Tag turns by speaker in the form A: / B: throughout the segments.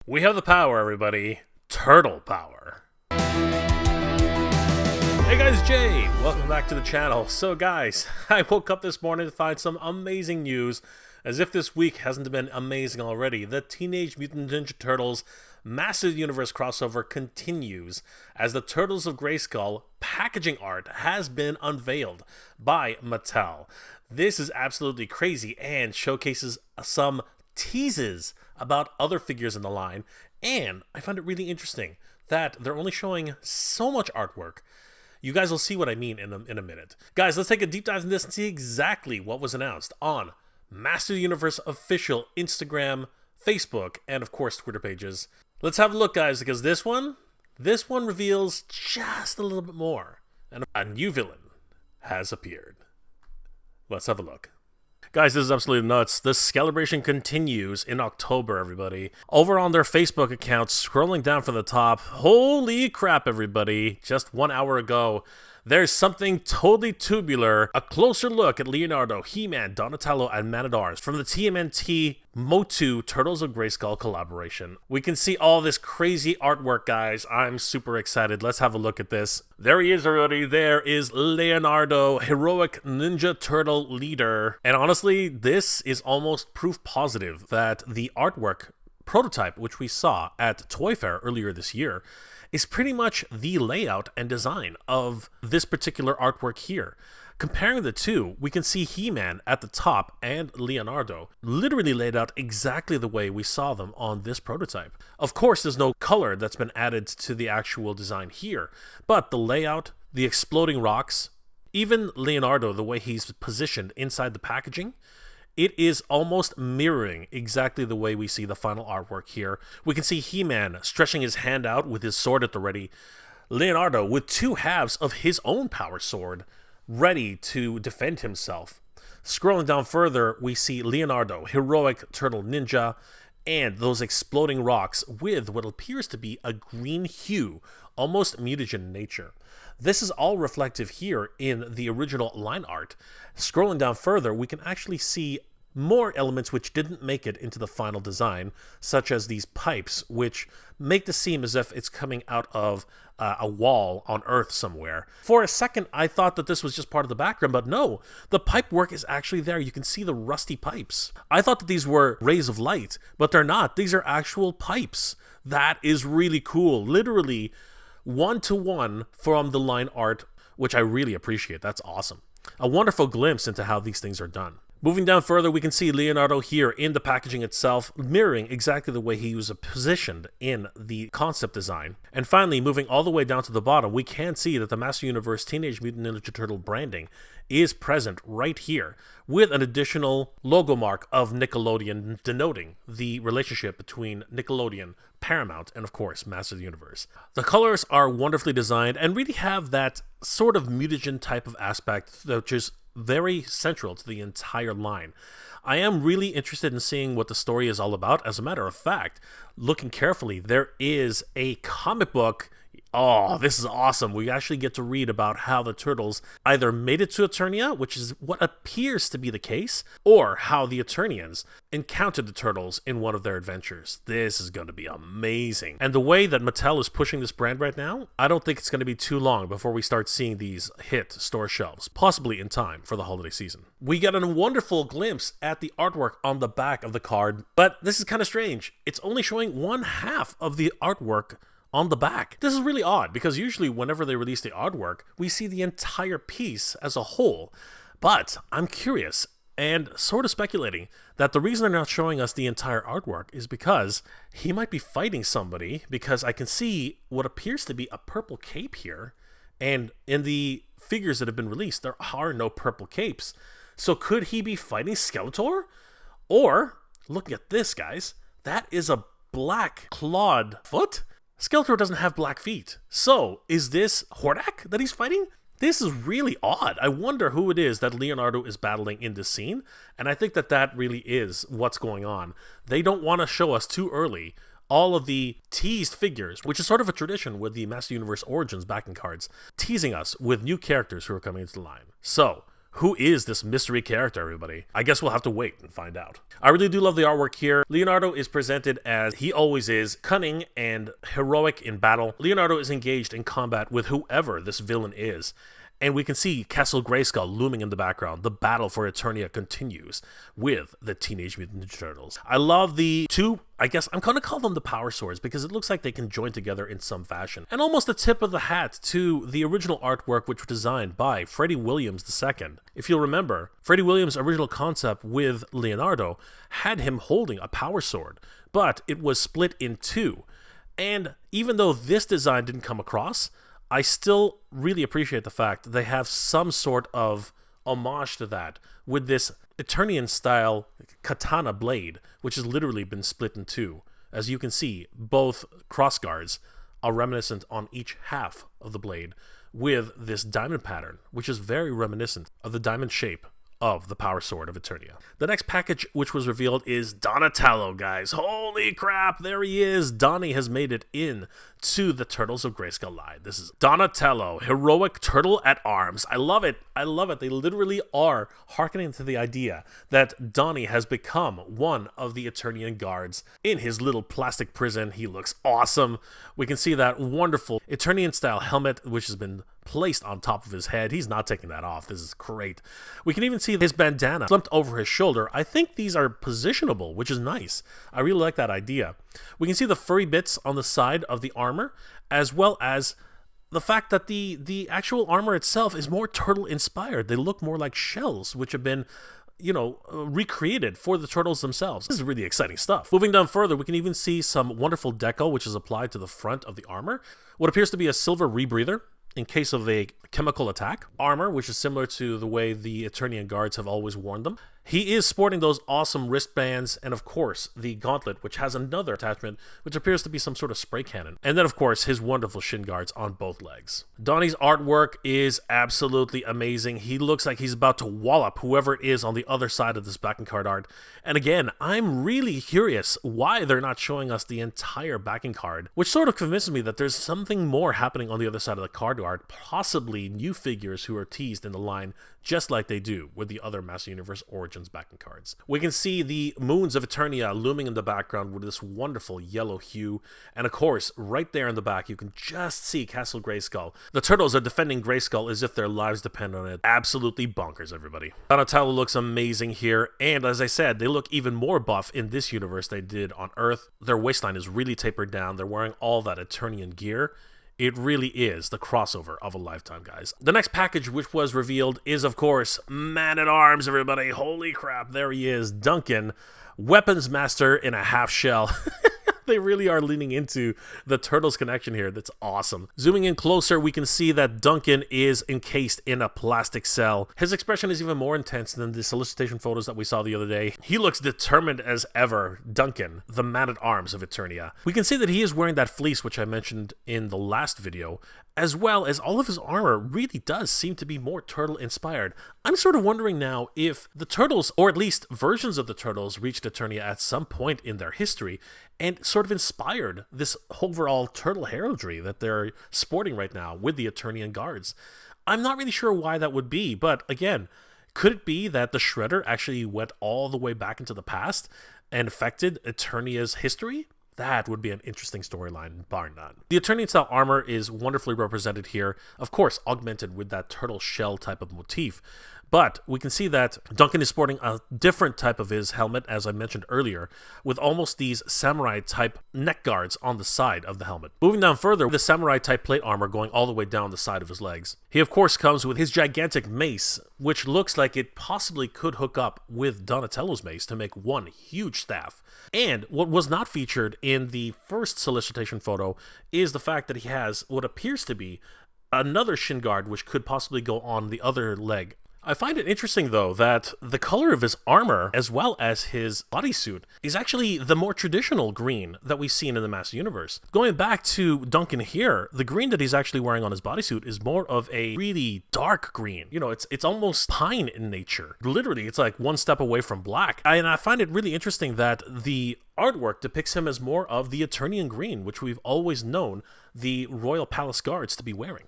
A: We have the power, everybody. Turtle power. Hey guys, Jay! Welcome back to the channel. So guys, I woke up this morning to find some amazing news. As if this week hasn't been amazing already, the Teenage Mutant Ninja Turtles Massive Universe crossover continues as the Turtles of Grayskull packaging art has been unveiled by Mattel. This is absolutely crazy and showcases some teases about other figures in the line, and I find it really interesting that they're only showing so much artwork. You guys will see what I mean in a minute. Guys, let's take a deep dive in this and see exactly what was announced on Master Universe official Instagram, Facebook, and of course Twitter pages. Let's have a look, guys, because this one reveals just a little bit more, and a new villain has appeared. Let's have a look. Guys, this is absolutely nuts. This celebration continues in October, everybody. Over on their Facebook account, scrolling down from the top, holy crap, everybody, just 1 hour ago, there's something totally tubular, a closer look at Leonardo, He-Man, Donatello, and Man-at-Arms from the TMNT MOTU Turtles of Grayskull collaboration. We can see all this crazy artwork, guys. I'm super excited. Let's have a look at this. There he is, everybody. There is Leonardo, heroic Ninja Turtle leader. And honestly, this is almost proof positive that the artwork prototype, which we saw at Toy Fair earlier this year, is pretty much the layout and design of this particular artwork here. Comparing the two, we can see He-Man at the top and Leonardo literally laid out exactly the way we saw them on this prototype. Of course, there's no color that's been added to the actual design here, but the layout, the exploding rocks, even Leonardo, the way he's positioned inside the packaging, it is almost mirroring exactly the way we see the final artwork here. We can see He-Man stretching his hand out with his sword at the ready. Leonardo with two halves of his own power sword ready to defend himself. Scrolling down further, we see Leonardo, heroic turtle ninja, and those exploding rocks with what appears to be a green hue, almost mutagen in nature. This is all reflective here in the original line art. Scrolling down further, we can actually see more elements which didn't make it into the final design, such as these pipes, which make the seem as if it's coming out of a wall on Earth somewhere. For a second, I thought that this was just part of the background, but no, the pipe work is actually there. You can see the rusty pipes. I thought that these were rays of light, but they're not. These are actual pipes. That is really cool. Literally one-to-one from the line art, which I really appreciate. That's awesome. A wonderful glimpse into how these things are done. Moving down further, we can see Leonardo here in the packaging itself, mirroring exactly the way he was positioned in the concept design. And finally, moving all the way down to the bottom, we can see that the Master Universe Teenage Mutant Ninja Turtle branding is present right here, with an additional logo mark of Nickelodeon denoting the relationship between Nickelodeon, Paramount, and of course, Master of the Universe. The colors are wonderfully designed and really have that sort of mutagen type of aspect, which is very central to the entire line. I am really interested in seeing what the story is all about. As a matter of fact, looking carefully, there is a comic book. Oh, this is awesome. We actually get to read about how the Turtles either made it to Eternia, which is what appears to be the case, or how the Eternians encountered the Turtles in one of their adventures. This is going to be amazing. And the way that Mattel is pushing this brand right now, I don't think it's going to be too long before we start seeing these hit store shelves, possibly in time for the holiday season. We get a wonderful glimpse at the artwork on the back of the card, but this is kind of strange. It's only showing one half of the artwork on the back. This is really odd because usually whenever they release the artwork, we see the entire piece as a whole. But I'm curious and sort of speculating that the reason they're not showing us the entire artwork is because he might be fighting somebody, because I can see what appears to be a purple cape here, and in the figures that have been released, there are no purple capes. So could he be fighting Skeletor? Or, looking at this, guys, that is a black clawed foot? Skeletor doesn't have black feet. So, is this Hordak that he's fighting? This is really odd. I wonder who it is that Leonardo is battling in this scene, and I think that that really is what's going on. They don't want to show us too early all of the teased figures, which is sort of a tradition with the Master Universe Origins backing cards, teasing us with new characters who are coming into the line. So, Who is this mystery character, everybody? I guess we'll have to wait and find out. I really do love the artwork here. Leonardo is presented as he always is, cunning and heroic in battle. Leonardo is engaged in combat with whoever this villain is. And we can see Castle Grayskull looming in the background. The battle for Eternia continues with the Teenage Mutant Ninja Turtles. I love the two, I guess I'm going to call them the power swords because it looks like they can join together in some fashion. And almost a tip of the hat to the original artwork, which was designed by Freddie Williams II. If you'll remember, Freddie Williams' original concept with Leonardo had him holding a power sword, but it was split in two. And even though this design didn't come across, I still really appreciate the fact that they have some sort of homage to that with this Eternian-style katana blade, which has literally been split in two. As you can see, both crossguards are reminiscent on each half of the blade with this diamond pattern, which is very reminiscent of the diamond shape of the power sword of Eternia. The next package which was revealed is Donatello, guys. Holy crap, there he is. Donnie has made it in to the Turtles of Grayskull line. This is Donatello, heroic turtle at arms. I love it. I love it. They literally are hearkening to the idea that Donnie has become one of the Eternian guards in his little plastic prison. He looks awesome. We can see that wonderful Eternian-style helmet, which has been placed on top of his head. He's not taking that off. This is great. We can even see his bandana slumped over his shoulder. I think these are positionable, which is nice. I really like that idea. We can see the furry bits on the side of the armor, as well as the fact that the actual armor itself is more turtle-inspired. They look more like shells, which have been, you know, recreated for the turtles themselves. This is really exciting stuff. Moving down further, we can even see some wonderful deco, which is applied to the front of the armor. What appears to be a silver rebreather in case of a chemical attack. Armor, which is similar to the way the Eternian guards have always worn them. He is sporting those awesome wristbands, and of course, the gauntlet, which has another attachment, which appears to be some sort of spray cannon. And then, of course, his wonderful shin guards on both legs. Donnie's artwork is absolutely amazing. He looks like he's about to wallop whoever it is on the other side of this backing card art. And again, I'm really curious why they're not showing us the entire backing card, which sort of convinces me that there's something more happening on the other side of the card art, possibly new figures who are teased in the line, just like they do with the other Master Universe Origins backing cards. We can see the moons of Eternia looming in the background with this wonderful yellow hue, and of course, right there in the back, you can just see Castle Grayskull. The turtles are defending Grayskull as if their lives depend on it. Absolutely bonkers, everybody. Donatello looks amazing here, and as I said, they look even more buff in this universe than they did on Earth. Their waistline is really tapered down. They're wearing all that Eternian gear. It really is the crossover of a lifetime, guys. The next package which was revealed is, of course, Man-at-Arms, everybody. Holy crap, there he is. Duncan, weapons master in a half shell. They really are leaning into the Turtles connection here. That's awesome. Zooming in closer, we can see that Duncan is encased in a plastic cell. His expression is even more intense than the solicitation photos that we saw the other day. He looks determined as ever. Duncan, the man-at-arms of Eternia. We can see that he is wearing that fleece, which I mentioned in the last video, as well as all of his armor really does seem to be more turtle-inspired. I'm sort of wondering now if the Turtles, or at least versions of the Turtles, reached Eternia at some point in their history and sort of inspired this overall turtle heraldry that they're sporting right now with the Eternian guards. I'm not really sure why that would be, but again, could it be that the Shredder actually went all the way back into the past and affected Eternia's history? That would be an interesting storyline, bar none. The Eternian-style armor is wonderfully represented here, of course augmented with that turtle shell type of motif. But we can see that Duncan is sporting a different type of his helmet, as I mentioned earlier, with almost these samurai-type neck guards on the side of the helmet. Moving down further, the samurai-type plate armor going all the way down the side of his legs. He, of course, comes with his gigantic mace, which looks like it possibly could hook up with Donatello's mace to make one huge staff. And what was not featured in the first solicitation photo is the fact that he has what appears to be another shin guard, which could possibly go on the other leg. I find it interesting, though, that the color of his armor, as well as his bodysuit, is actually the more traditional green that we've seen in the Master Universe. Going back to Duncan here, the green that he's actually wearing on his bodysuit is more of a really dark green. You know, it's almost pine in nature. Literally, it's like one step away from black. And I find it really interesting that the artwork depicts him as more of the Eternian green, which we've always known the Royal Palace Guards to be wearing.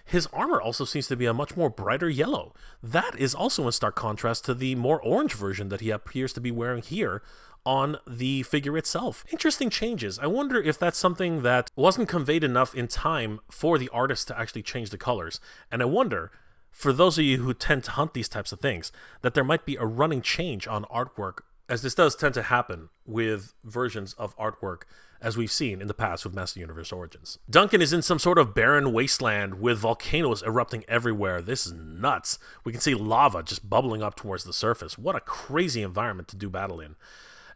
A: his armor also seems to be a much more brighter yellow. That is also in stark contrast to the more orange version that he appears to be wearing here on the figure itself. Interesting changes. I wonder if that's something that wasn't conveyed enough in time for the artist to actually change the colors. And I wonder, for those of you who tend to hunt these types of things, that there might be a running change on artwork, as this does tend to happen with versions of artwork as we've seen in the past with Master Universe Origins. Duncan is in some sort of barren wasteland with volcanoes erupting everywhere. This is nuts. We can see lava just bubbling up towards the surface. What a crazy environment to do battle in.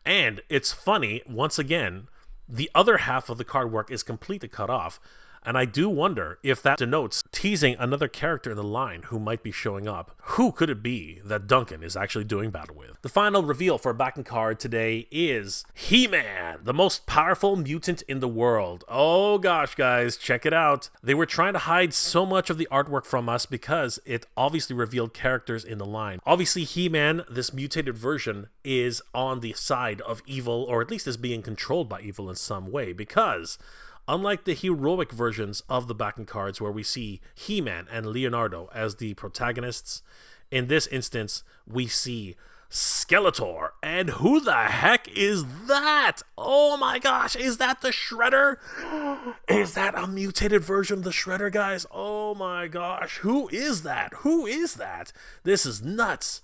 A: And it's funny, once again, the other half of the card work is completely cut off. And I do wonder if that denotes teasing another character in the line who might be showing up. Who could it be that Duncan is actually doing battle with? The final reveal for a backing card today is He-Man, the most powerful mutant in the world. Oh gosh, guys, check it out. They were trying to hide so much of the artwork from us because it obviously revealed characters in the line. Obviously, He-Man, this mutated version, is on the side of evil, or at least is being controlled by evil in some way, because unlike the heroic versions of the backing cards where we see He-Man and Leonardo as the protagonists, in this instance, we see Skeletor. And who the heck is that? Oh my gosh, is that the Shredder? Is that a mutated version of the Shredder, guys? Oh my gosh, who is that? Who is that? This is nuts.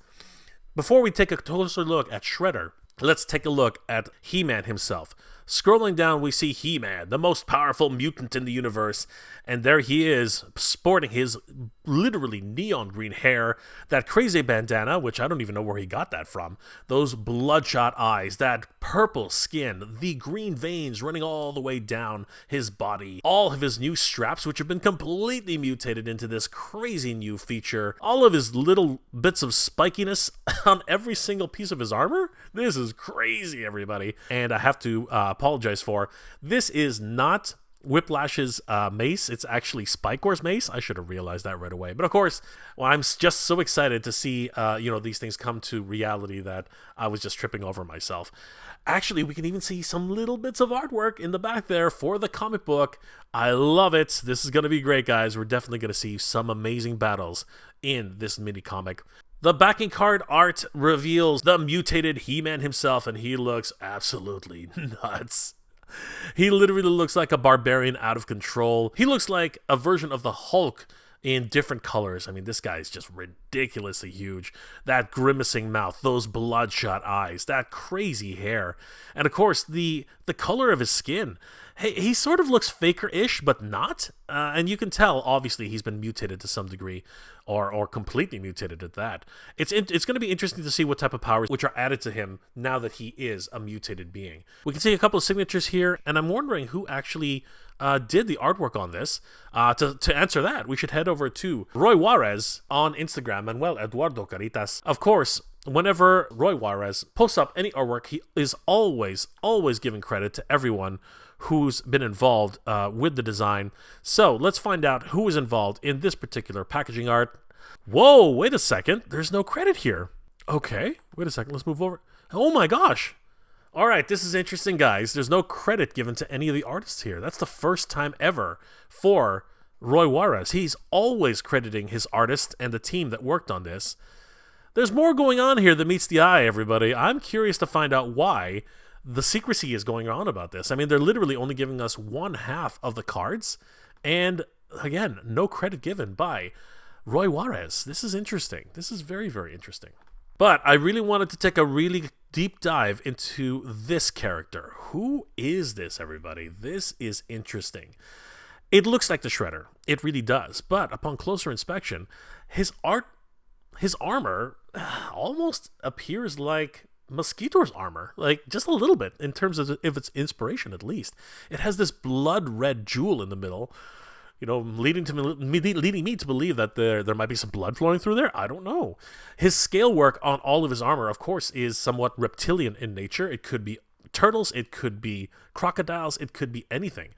A: Before we take a closer look at Shredder, let's take a look at He-Man himself. Scrolling down, we see He-Man, the most powerful mutant in the universe, and there he is, sporting his literally neon green hair, that crazy bandana, which I don't even know where he got that from, those bloodshot eyes, that purple skin, the green veins running all the way down his body, all of his new straps, which have been completely mutated into this crazy new feature, all of his little bits of spikiness on every single piece of his armor. This is crazy, everybody. And I have to apologize for, this is not Whiplash's mace. It's actually Spikegore's mace. I should have realized that right away. But of course, well, I'm just so excited to see these things come to reality that I was just tripping over myself. Actually, we can even see some little bits of artwork in the back there for the comic book. I love it. This is going to be great, guys. We're definitely going to see some amazing battles in this mini comic. The backing card art reveals the mutated He-Man himself, and he looks absolutely nuts. He literally looks like a barbarian out of control. He looks like a version of the Hulk in different colors. I mean, this guy is just ridiculously huge. That grimacing mouth, those bloodshot eyes, that crazy hair. And of course, the color of his skin. Hey, he sort of looks faker-ish, but not. And you can tell, obviously, he's been mutated to some degree, or completely mutated at that. It's going to be interesting to see what type of powers which are added to him now that he is a mutated being. We can see a couple of signatures here, and I'm wondering who actually did the artwork on this. To answer that, we should head over to Roy Juarez on Instagram, Manuel Eduardo Caritas. Of course, whenever Roy Juarez posts up any artwork, he is always giving credit to everyone who's been involved with the design. So let's find out who was involved in this particular packaging art. Whoa, wait a second. There's no credit here. Okay, wait a second. Let's move over. Oh my gosh. All right, this is interesting, guys. There's no credit given to any of the artists here. That's the first time ever for Roy Juarez. He's always crediting his artist and the team that worked on this. There's more going on here than meets the eye, everybody. I'm curious to find out why the secrecy is going on about this. I mean, they're literally only giving us one half of the cards. And again, no credit given by Roy Juarez. This is interesting. This is very, very interesting. But I really wanted to take a really deep dive into this character. Who is this, everybody? This is interesting. It looks like the Shredder. It really does. But upon closer inspection, his armor almost appears like Mosquito's armor, like just a little bit in terms of its inspiration, at least. It has this blood red jewel in the middle, leading me to believe that there might be some blood flowing through there. I don't know. His scale work on all of his armor, of course, is somewhat reptilian in nature. It could be turtles, it could be crocodiles, it could be anything.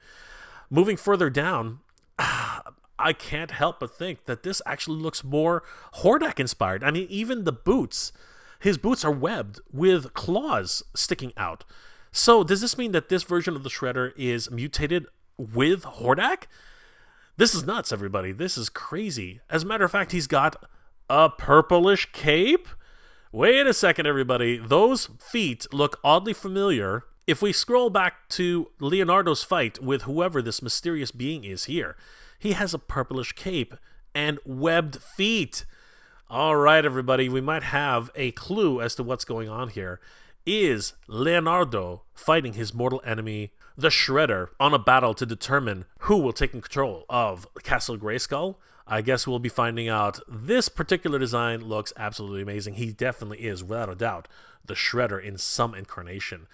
A: Moving further down, I can't help but think that this actually looks more Hordak inspired. I mean, even the boots. His boots are webbed with claws sticking out. So does this mean that this version of the Shredder is mutated with Hordak? This is nuts, everybody. This is crazy. As a matter of fact, he's got a purplish cape? Wait a second, everybody. Those feet look oddly familiar. If we scroll back to Leonardo's fight with whoever this mysterious being is here, he has a purplish cape and webbed feet. All right, everybody, we might have a clue as to what's going on here. Is Leonardo fighting his mortal enemy, the Shredder, on a battle to determine who will take control of Castle Grayskull? I guess we'll be finding out. This particular design looks absolutely amazing. He definitely is, without a doubt, the Shredder in some incarnation.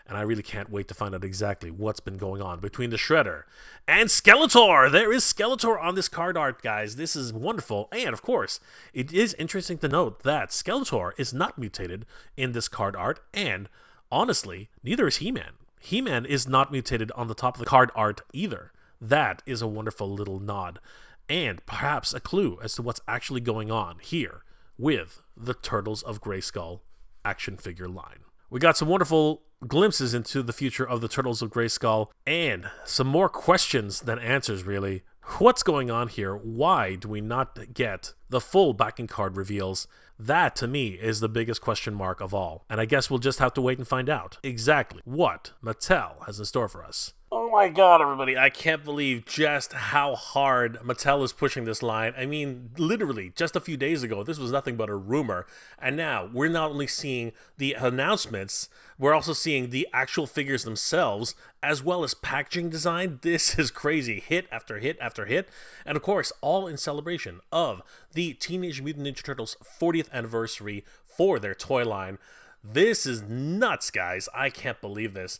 A: And I really can't wait to find out exactly what's been going on between the Shredder and Skeletor. There is Skeletor on this card art, guys. This is wonderful. And, of course, it is interesting to note that Skeletor is not mutated in this card art. And, honestly, neither is He-Man. He-Man is not mutated on the top of the card art either. That is a wonderful little nod. And perhaps a clue as to what's actually going on here with the Turtles of Grayskull action figure line. We got some wonderful glimpses into the future of the Turtles of Grayskull and some more questions than answers, really. What's going on here? Why do we not get the full backing card reveals? That, to me, is the biggest question mark of all. And I guess we'll just have to wait and find out exactly what Mattel has in store for us. Oh my god, everybody, I can't believe just how hard Mattel is pushing this line. I mean, literally, just a few days ago, this was nothing but a rumor. And now, we're not only seeing the announcements, we're also seeing the actual figures themselves, as well as packaging design. This is crazy. Hit after hit after hit. And of course, all in celebration of the Teenage Mutant Ninja Turtles 40th anniversary for their toy line. This is nuts, guys. I can't believe this.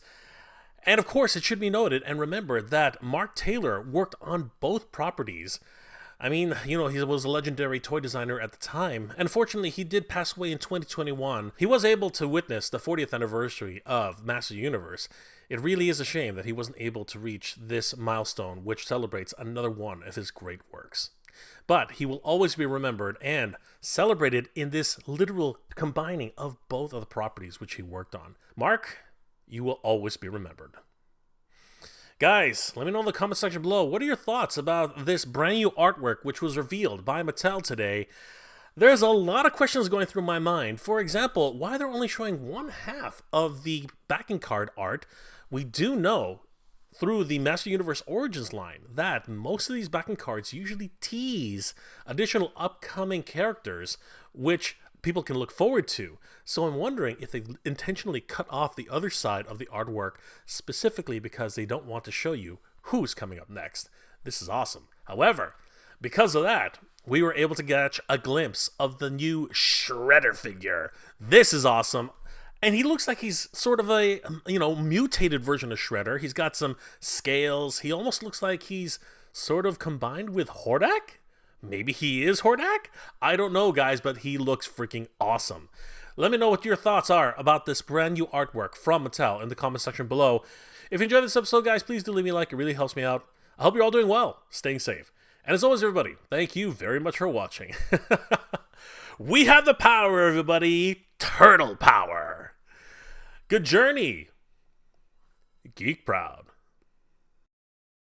A: And of course, it should be noted and remembered that Mark Taylor worked on both properties. I mean, you know, he was a legendary toy designer at the time. And unfortunately, he did pass away in 2021. He was able to witness the 40th anniversary of Master Universe. It really is a shame that he wasn't able to reach this milestone, which celebrates another one of his great works. But he will always be remembered and celebrated in this literal combining of both of the properties which he worked on. Mark, you will always be remembered. Guys, let me know in the comment section below, what are your thoughts about this brand new artwork which was revealed by Mattel today? There's a lot of questions going through my mind. For example, why they're only showing one half of the backing card art. We do know through the Master Universe Origins line that most of these backing cards usually tease additional upcoming characters which people can look forward to. So I'm wondering if they intentionally cut off the other side of the artwork specifically because they don't want to show you who's coming up next. This is awesome. However, because of that, we were able to catch a glimpse of the new Shredder figure. This is awesome. And he looks like he's sort of a, mutated version of Shredder. He's got some scales. He almost looks like he's sort of combined with Hordak? Maybe he is Hordak? I don't know, guys, but he looks freaking awesome. Let me know what your thoughts are about this brand new artwork from Mattel in the comment section below. If you enjoyed this episode, guys, please do leave me a like. It really helps me out. I hope you're all doing well, staying safe. And as always, everybody, thank you very much for watching. We have the power, everybody. Turtle power. Good journey. Geek proud.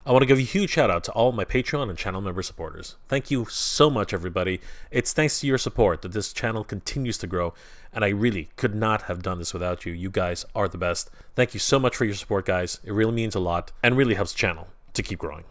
A: I want to give a huge shout out to all my Patreon and channel member supporters. Thank you so much, everybody. It's thanks to your support that this channel continues to grow, and I really could not have done this without you. You guys are the best. Thank you so much for your support, guys. It really means a lot and really helps the channel to keep growing.